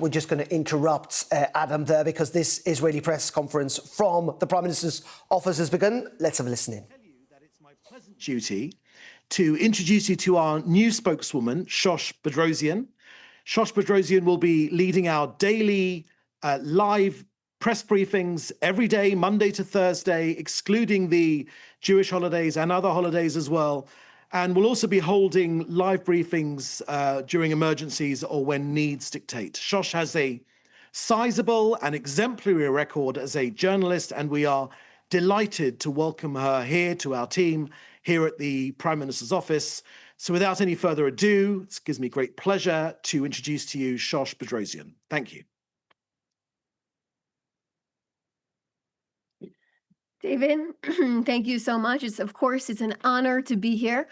we're just going to interrupt Adam there because this Israeli press conference from the Prime Minister's office has begun. Let's have a listen in. It's my pleasant duty to introduce you to our new spokeswoman, Shosh Bedrosian. Shosh Bedrosian will be leading our daily live press briefings every day, Monday to Thursday, excluding the Jewish holidays and other holidays as well. And we'll also be holding live briefings during emergencies or when needs dictate. Shosh has a sizable and exemplary record as a journalist, and we are delighted to welcome her here to our team here at the Prime Minister's office. So without any further ado, it gives me great pleasure to introduce to you Shosh Bedrosian. Thank you. David, thank you so much. Of course, it's an honor to be here.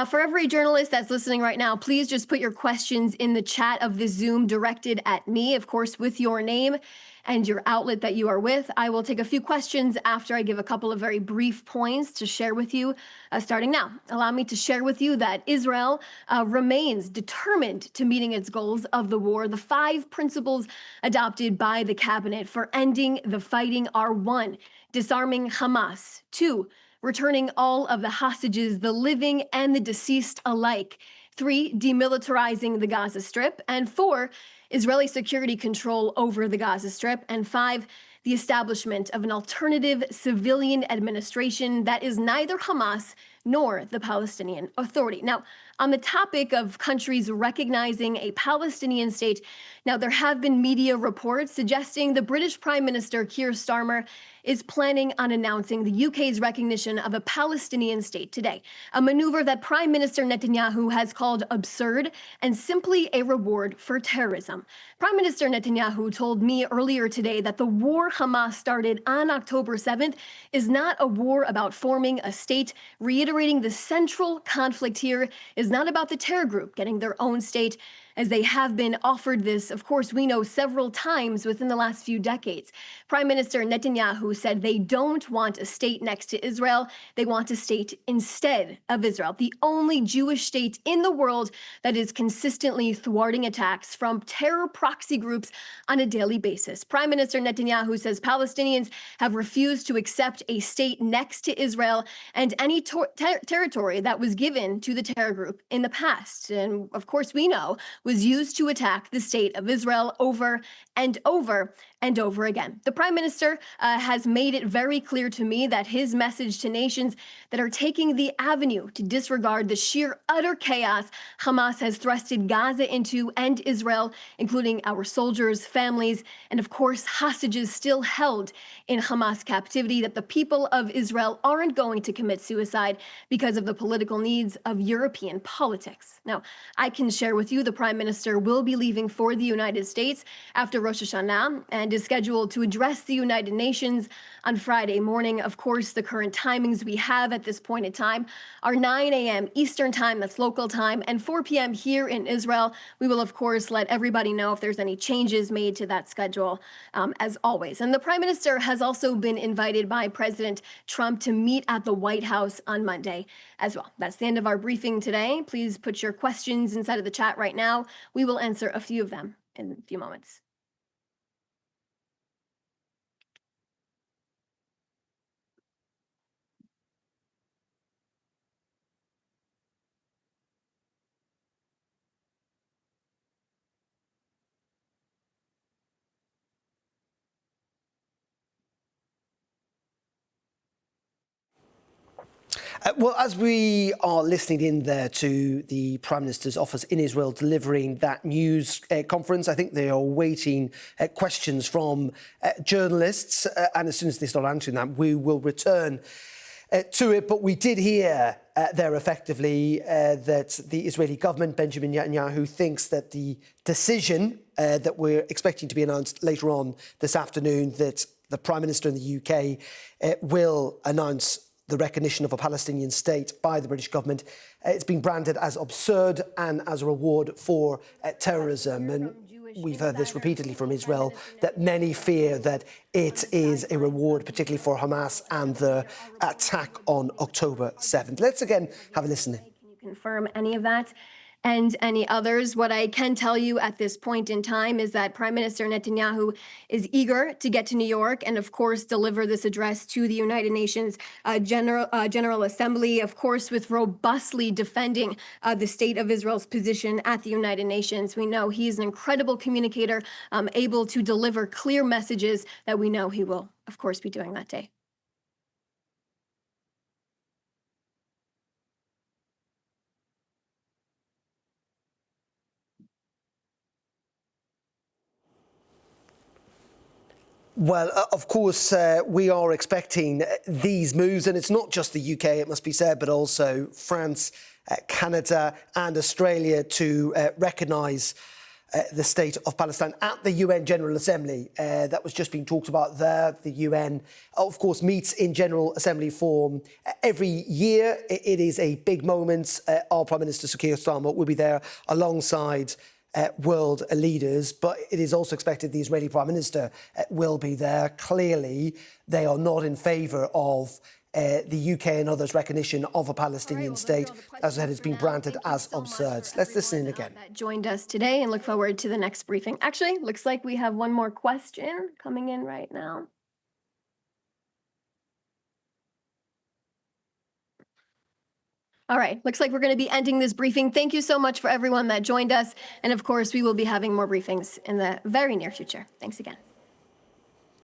For every journalist that's listening right now, please just put your questions in the chat of the Zoom directed at me, of course, with your name and your outlet that you are with. I will take a few questions after I give a couple of very brief points to share with you, starting now. Allow me to share with you that Israel remains determined to meeting its goals of the war. The 5 principles adopted by the cabinet for ending the fighting are: 1, disarming Hamas; 2, returning all of the hostages, the living and the deceased alike; 3, demilitarizing the Gaza Strip; and 4, Israeli security control over the Gaza Strip; and 5, the establishment of an alternative civilian administration that is neither Hamas nor the Palestinian Authority. Now, on the topic of countries recognizing a Palestinian state, now there have been media reports suggesting the British Prime Minister Keir Starmer is planning on announcing the UK's recognition of a Palestinian state today, a maneuver that Prime Minister Netanyahu has called absurd and simply a reward for terrorism. Prime Minister Netanyahu told me earlier today that the war Hamas started on October 7th is not a war about forming a state, reiterating the central conflict here is not about the terror group getting their own state, as they have been offered this, of course, we know several times within the last few decades. Prime Minister Netanyahu said they don't want a state next to Israel. They want a state instead of Israel, the only Jewish state in the world that is consistently thwarting attacks from terror proxy groups on a daily basis. Prime Minister Netanyahu says Palestinians have refused to accept a state next to Israel and any territory that was given to the terror group in the past. And of course, we know was used to attack the state of Israel over and over and over again. The Prime Minister has made it very clear to me that his message to nations that are taking the avenue to disregard the sheer utter chaos Hamas has thrusted Gaza into and Israel, including our soldiers, families, and of course hostages still held in Hamas captivity, that the people of Israel aren't going to commit suicide because of the political needs of European politics. Now, I can share with you the Prime Minister will be leaving for the United States after Rosh Hashanah and is scheduled to address the United Nations on Friday morning. Of course, the current timings we have at this point in time are 9 a.m. Eastern time, that's local time, and 4 p.m. here in Israel. We will, of course, let everybody know if there's any changes made to that schedule, as always. And the Prime Minister has also been invited by President Trump to meet at the White House on Monday as well. That's the end of our briefing today. Please put your questions inside of the chat right now. We will answer a few of them in a few moments. Well, as we are listening in there to the Prime Minister's office in Israel delivering that news conference, I think they are awaiting questions from journalists. And as soon as they start answering that, we will return to it. But we did hear there effectively that the Israeli government, Benjamin Netanyahu, thinks that the decision that we're expecting to be announced later on this afternoon, that the Prime Minister in the UK will announce the recognition of a Palestinian state by the British government, it's been branded as absurd and as a reward for terrorism. And we've heard this repeatedly from Israel, that many fear that it is a reward, particularly for Hamas and the attack on October 7th. Let's again have a listen in. Can you confirm any of that? and any others. What I can tell you at this point in time is that Prime Minister Netanyahu is eager to get to New York and, of course, deliver this address to the United Nations General Assembly, of course, with robustly defending the state of Israel's position at the United Nations. We know he is an incredible communicator, able to deliver clear messages that we know he will, of course, be doing that day. Well, of course, we are expecting these moves, and it's not just the UK, it must be said, but also France, Canada and Australia to recognise the state of Palestine at the UN General Assembly. That was just being talked about there. The UN, of course, meets in General Assembly form every year. It is a big moment. Our Prime Minister, Sir Keir Starmer, will be there alongside world leaders, but it is also expected the Israeli Prime Minister will be there. Clearly, they are not in favour of the UK and others' recognition of a Palestinian state, as it has been branded as absurd. Let's listen in again. That joined us today and look forward to the next briefing. Actually, looks like we have one more question coming in right now. All right, looks like we're going to be ending this briefing. Thank you so much for everyone that joined us. And of course, we will be having more briefings in the very near future. Thanks again.